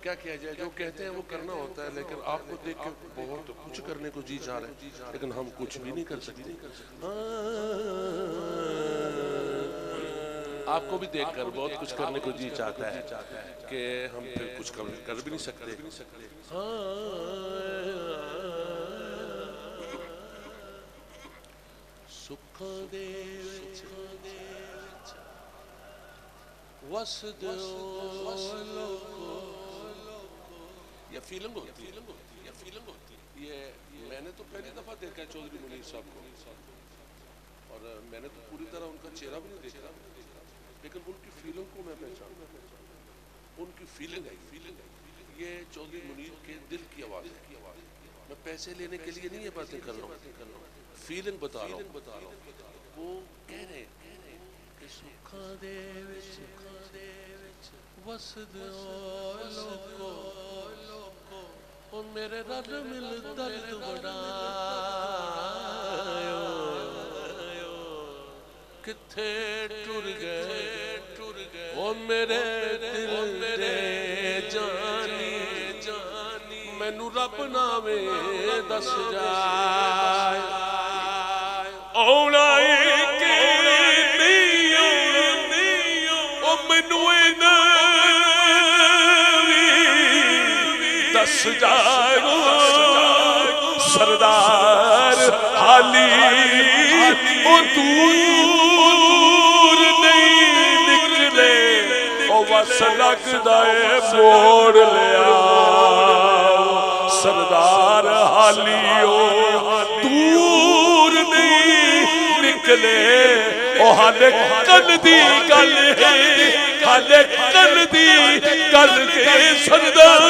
کیا کیا جائے؟ جو کہتے ہیں وہ کرنا ہوتا ہے، لیکن آپ کو دیکھ کے بہت کچھ کرنے کو جی چاہ رہے ہیں، لیکن ہم کچھ بھی نہیں کر سکتے۔ آپ کو بھی دیکھ کر بہت کچھ کرنے کو جی چاہتا ہے کہ ہم پھر کچھ کر بھی نہیں سکتے۔ سکھاں دے وچ وسدے لوگو، یہ فیلنگ ہوتی ہے، یہ میں نے تو پہلی دفعہ دیکھا ہے چودھری منیر صاحب کو، اور میں نے تو پوری طرح ان کا چہرہ بھی نہیں دیکھا، لیکن ان کی فیلنگ کو میں پہچانتا ہوں۔ ان کی فیلنگ ہے، یہ چودھری منیر کے دل کی آواز ہے۔ میں پیسے لینے کے لیے نہیں یہ باتیں کر رہا ہوں، فیلنگ بتا رہا ہوں۔ وہ کہہ رہے ہیں کہ سکھاں دے وچ وسدے لوگو، او میرے رل مل درد وڈایو، کتھے ٹر گئے او میرے دل دے جانی، مینوں رب ناوے دس جائے، آونا کہ نہیں آونا، او مینوں دس جائے، سردار حالی او دور نہیں نکلے، او بس لگدا ہے موڑ لیا، سردار حالی او دور نہیں نکلے، او حالے کل دی گل ہے، حالے کل دی گل کے سردار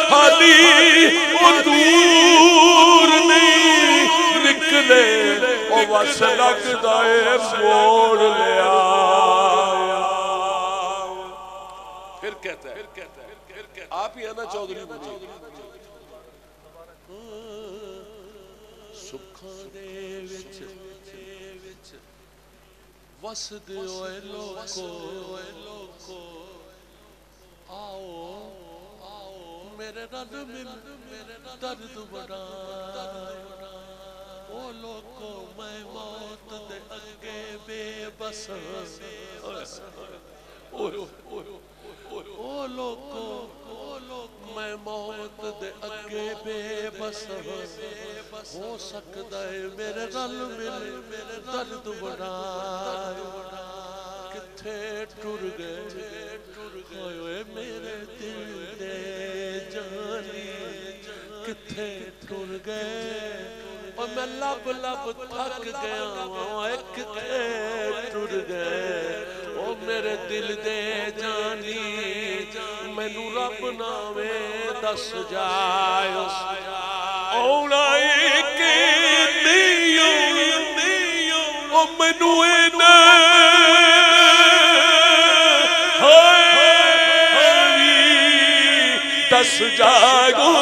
حالی او دور نہیں نکلے، او بس لگدا ہے موڑ لیا۔ پھر کہتا ہے آپ ہی ہے نا چودھری منیر، سکھاں دے وچ وسدے لوگو، آؤ میرے رل مل درد وڈایو، او لوگو میں موت دے اگے بے بس، او لوگو میں موت دے اگے بے بس، ہو سکتا ہے میرے رل مل درد وڈایو، کتھے ٹر گئے ہوئے میرے دل دے جانی، کتھے ٹر گئے، اور میں لب لب تھک گیا ہوں، کتھے ٹر گئے او میرے دل دے جانی، مینوں رب ناوے دس جائے، آونا کہ نہیں آونا، او مینوں دس جاگو،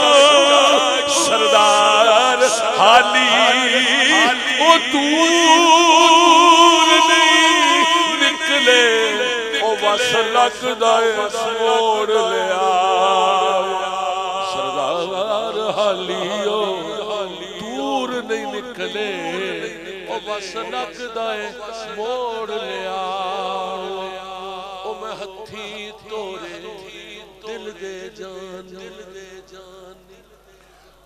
سردار حالی او دور نہیں نکلے، او بس لگدا ہے موڑ لیا، سردار حالی او دور نہیں نکلے، او بس لگدا ہے موڑ لیا، او میں ہتھی تورے دل دے جانی،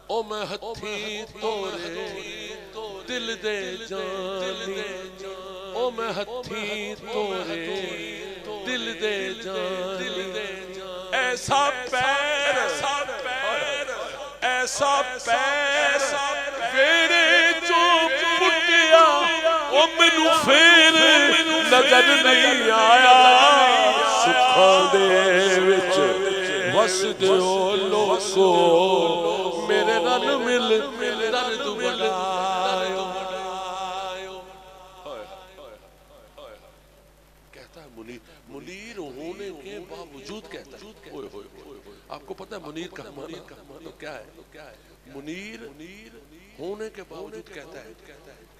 او میں ہتھی تورے دل دے جانی، او میں ہتھی تورے دل دے جانی، ایسا پیر ایسا پیر ویرے جو پٹیا، او مینوں پھر نظر نہیں آیا، سکھاں دے وچ وسدے لوگو، میرے رل مل درد وڈایو، کہتا ہے منیر ہونے کے باوجود کہتا ہے، آپ کو پتہ ہے منیر کا معنی کیا ہے؟ منیر ہونے کے باوجود کہتا ہے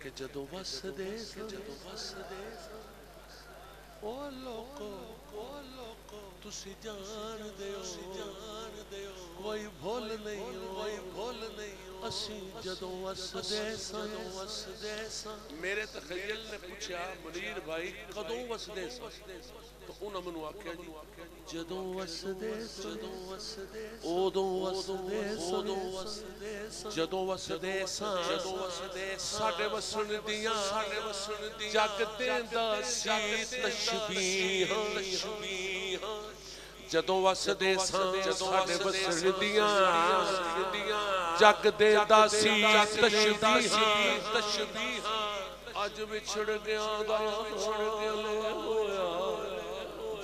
کہ جدو وسدے او لوکو تسی جان دیو کوئی بھول نہیں اسی جدوں وسدے سن میرے تخیل نے پوچھا منیر بھائی کدوں وسدے سن تو انہوں نے آکھیا جی جدوں وسدے سن اودوں وسدے سن جدوں وسدے سن ساڈے وسن دیاں جگ دیندا سی تشبیہاں جدوں وسدے سن ساڈے وسن دیاں جگ دیندا سی تشبیہاں اج وچھڑ گیا دا ہویا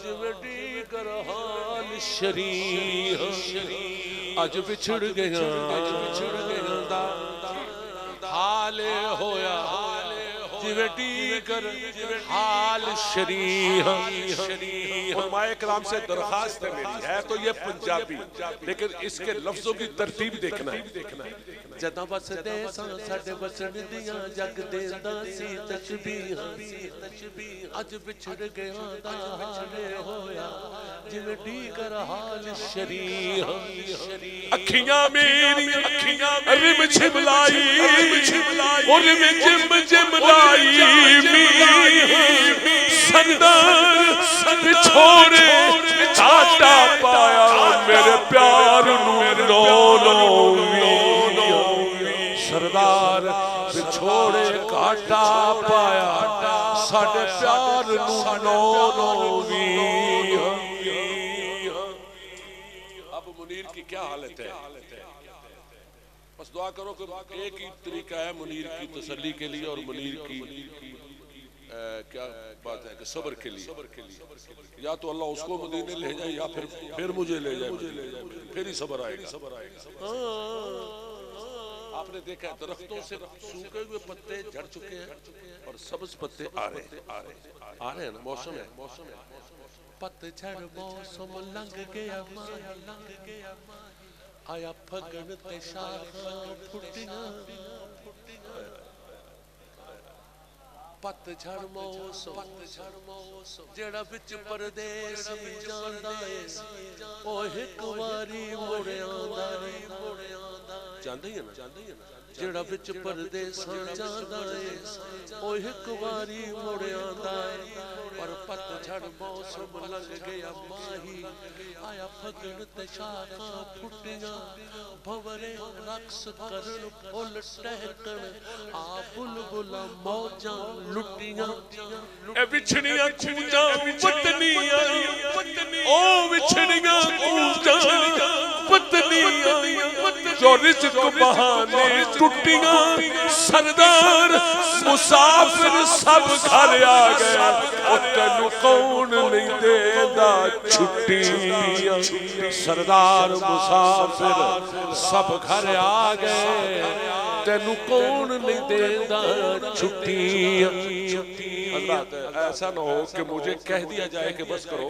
جویں ڈیگر حال شریح اج وچھڑ گیا دا حال ہویا جویں ڈیگر حال شریح علماء کرام سے درخواست ہے میری ہے تو یہ پنجابی لیکن اس کے لفظوں کی ترتیب دیکھنا ہے جداں وسدے سن ساڈے وسن دیاں جگ دیندا سی تشبیہاں اج وچھڑ گیا دا حال ہویا جویں ڈیگر حال شریح اکھیاں میری رم چھملائی اور رم جملائی سندر بچھوڑے چاٹا پایا میرے پیار نو سردار بچھوڑے کاٹا پایا ساڈے پیار نو اب منیر کی کیا حالت ہے بس دعا کرو کہ ایک ہی طریقہ ہے منیر کی تسلی کے لیے اور منیر کی کیا بات ہے کہ صبر کے لیے یا تو اللہ اس کو مدینے لے جائے یا پھر مجھے لے جائے پھر ہی صبر آئے گا آپ نے دیکھا ہے درختوں سے سوکھے ہوئے پتے جھڑ چکے ہیں اور سبز پتے آ رہے ہیں نا موسم ہے پت جھڑ موسم لنگ گیا آیا پھگن تے شاخاں پھٹیاں پت جھڑ موسم جڑا وچ پردیسی جاندا اے او ہک واری مڑ آندا جاندا ہی ہے نا جڑا وچ پردیساں جاندا اے او ہک واری مڑ آندا اے پر پت جھڑ موسم لنگ گیا ماہی آیا پھگن تے شاخاں پھٹیاں بھورے رقص کرن پھل ٹہکن آ بلبلاں موجاں لٹیاں اے وچھڑیاں کونجاں وطنیاں او وچھڑیاں کونجاں وطنیاں جو رزق بہانے ٹٹیاں سردار مسافر سب گھر آ گیا او تینوں کون نہیں دیندا چھٹیاں سردار مسافر سب گھر آ گئے تینوں کون نہیں دیندا چھٹیاں حضرات ایسا نہ ہو کہ مجھے کہہ دیا جائے کہ بس کرو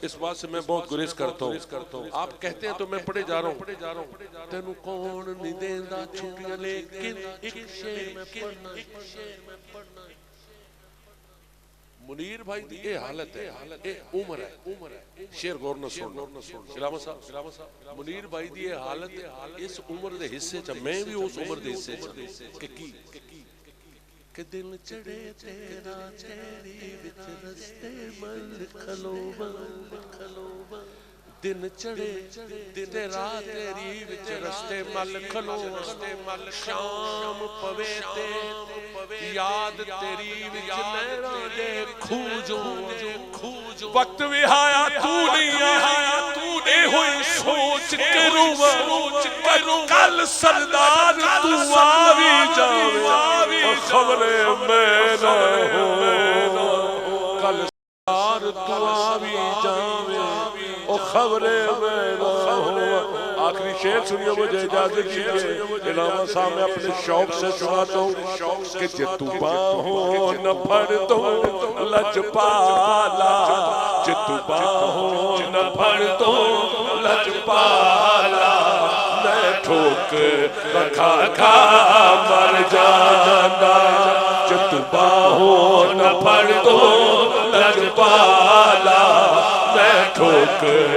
اس بات سے میں بہت گریز کرتا ہوں آپ کہتے ہیں تو میں پڑھے جا رہا ہوں تینوں کون نہیں دیندا چھٹیاں لیکن ایک شے میں پڑھنا منیر بھائی دی اے حالت ہے اے عمر ہے شیر غور نہ سن سلامت صاحب منیر بھائی دی اے حالت اس عمر دے حصے چا میں بھی اس عمر دے حصے چا کہ دل چڑے تیرا تیری وچ رستے مل کھلوبا دن چڑے تیرا تیری وچ رستے مل کھلوبا شام پوے تے یاد تیری وچ لہراں دے کھوجوں وقت بھی آیا تو نہیں آیا اے ہوئی سوچ کے رواں کل سردار تو آوی جاوے خبر میں نہ ہو کل سردار تو آوی جاوے او خبر میں نہ ہو آخری شعر سنیے مجھے اجازت دیجیے علامہ صاحب میں اپنے شوق سے سناتا ہوں کہ جتو باہوں نہ پھڑ تو لج پالا جتو باہوں نہ پھڑ تو لج پالا میں ٹھوک رکھا کھا مر جانا جتو باہوں نہ پڑ دو لجپالا میں ٹھوکر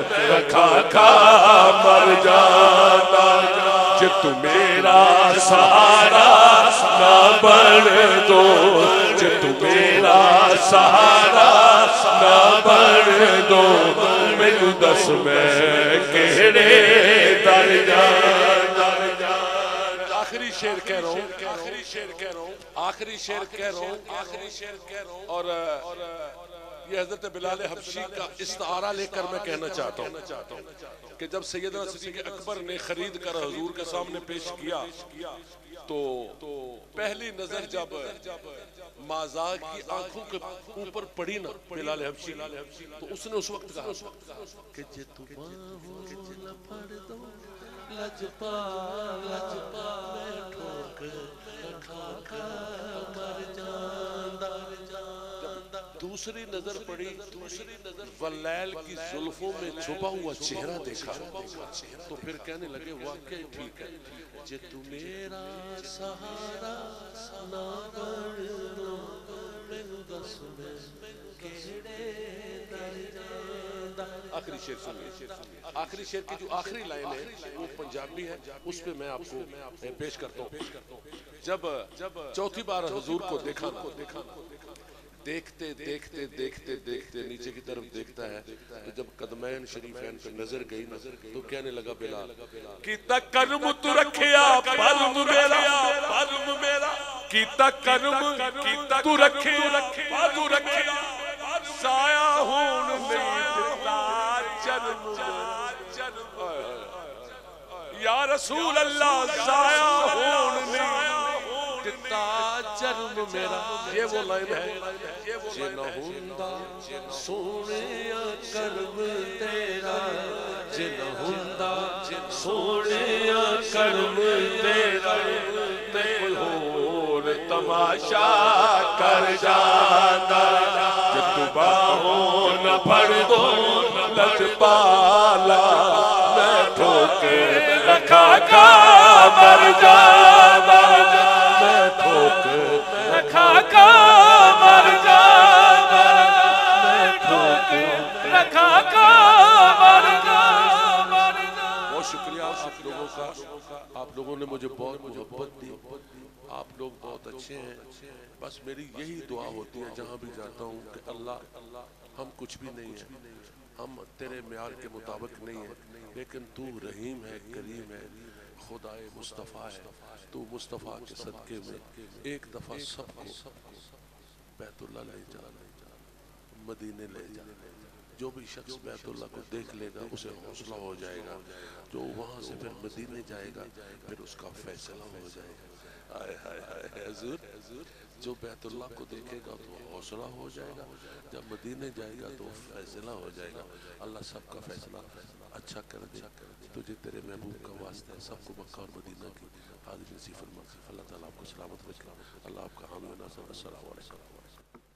کھا کھا مر جاتا کہ تو میرا سہارا نہ بن دو کہ تو میرا سہارا نہ بن دو مینوں دس میں کہڑے در جانا آخری شعر کہہ رہا ہوں آخری شعر کہہ رہا ہوں اور یہ حضرت بلال حبشی کا استعارہ لے کر میں کہنا چاہتا ہوں کہ جب سیدنا صدیق اکبر نے خرید کر حضور کے سامنے پیش کیا تو پہلی نظر جب مازاغ کی آنکھوں کے اوپر پڑی نا بلال حبشی تو اس نے اس وقت کہا کہ جے تو باہوں نہ پڑ دو لجپال میں ٹھوکر کھا کھا مر جاندا دوسری نظر پڑی واللیل کی زلفوں میں چھپا ہوا چہرہ دیکھا تو پھر کہنے لگے واقعی ٹھیک ہے جے تو میرا سہارا نہ بن دو مینوں دس میں کہڑے در جاندا آخری شعر سنیے آخری شعر کی جو آخری لائن ہے وہ پنجابی ہے اس پہ میں آپ کو پیش کرتا ہوں جب چوتھی بار حضور کو دیکھا دیکھتے دیکھتے دیکھتے دیکھتے نیچے کی طرف دیکھتا ہے تو جب قدمین شریفین پہ نظر گئی تو کہنے لگا بلال کیتا کرم تو رکھیا پلم میرا کیتا کرم تو رکھیا سایہ ہون نہیں دتا جنم یا رسول اللہ سایہ ہون نہیں دتا جنم میرا یہ وہ لائن ہے جے نہ ہوندا سونیا کرم تیرا جے نہ ہوندا سونیا کرم تیرا تے کوئی ہور تماشا کر جاتا کہ تو باہوں نہ پڑ دو لجپالا میں ٹھوکر کھا کھا مر جاتا میں ٹھوکر کھا کھا مر جاتا میں ٹھوکر کھا کھا مر جاتا بہت شکریہ آپ لوگوں کا آپ لوگوں نے مجھے بہت محبت دی آپ لوگ بہت اچھے ہیں بس میری یہی دعا ہوتی ہے جہاں بھی جاتا ہوں کہ اللہ ہم کچھ بھی نہیں ہیں ہم تیرے معیار کے مطابق نہیں ہیں لیکن تو رحیم ہے کریم ہے خدائے مصطفیٰ ہے تو مصطفیٰ کے صدقے میں ایک دفعہ سب کو بیت اللہ لے جا مدینے لے جا جو بھی شخص بیت اللہ کو دیکھ لے گا اسے حوصلہ ہو جائے گا جو وہاں سے پھر مدینے جائے گا پھر اس کا فیصلہ ہو جائے گا آئے ہائے ہائے حضور جو بیت اللہ کو دیکھے گا تو حوصلہ ہو جائے گا جب مدینے جائے گا تو فیصلہ ہو جائے گا اللہ سب کا فیصلہ اچھا کر دے تجھے تیرے محبوب کا واسطہ ہے سب کو مکہ اور مدینہ کی حاضر نصیب فرما اللہ تعالیٰ آپ کو سلامت رکھے اللہ آپ کا حامی و ناصر السلام علیکم